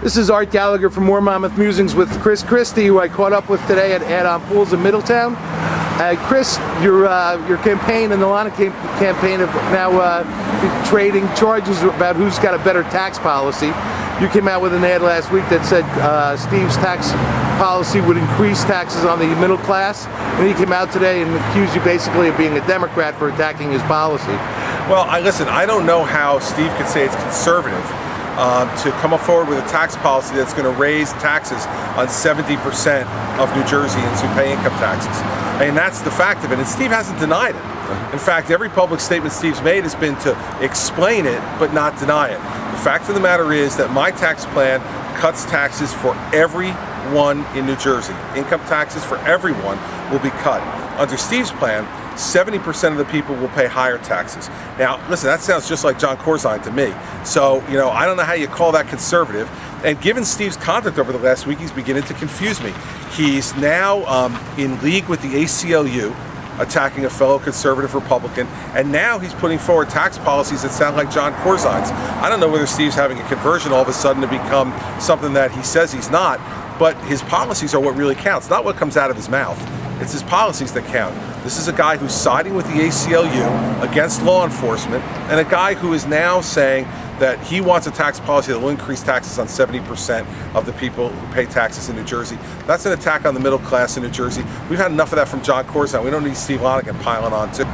This is Art Gallagher from More Monmouth Musings with Chris Christie, who I caught up with today at Add-On Pools in Middletown. Chris, your campaign and the Lana campaign have now been trading charges about who's got a better tax policy. You came out with an ad last week that said Steve's tax policy would increase taxes on the middle class, and he came out today and accused you basically of being a Democrat for attacking his policy. Well, listen, I don't know how Steve could say it's conservative to come forward with a tax policy that's going to raise taxes on 70% of New Jerseyans who pay income taxes. I mean, that's the fact of it, and Steve hasn't denied it. In fact, every public statement Steve's made has been to explain it, but not deny it. The fact of the matter is that my tax plan cuts taxes for everyone in New Jersey. Income taxes for everyone will be cut. Under Steve's plan, 70% of the people will pay higher taxes. Now, listen, that sounds just like Jon Corzine to me. So, I don't know how you call that conservative. And given Steve's conduct over the last week, he's beginning to confuse me. He's now in league with the ACLU, attacking a fellow conservative Republican, and now he's putting forward tax policies that sound like Jon Corzine's. I don't know whether Steve's having a conversion all of a sudden to become something that he says he's not, but his policies are what really counts, not what comes out of his mouth. It's his policies that count. This is a guy who's siding with the ACLU against law enforcement, and a guy who is now saying that he wants a tax policy that will increase taxes on 70% of the people who pay taxes in New Jersey. That's an attack on the middle class in New Jersey. We've had enough of that from Jon Corzine. We don't need Steve Lonegan piling on too.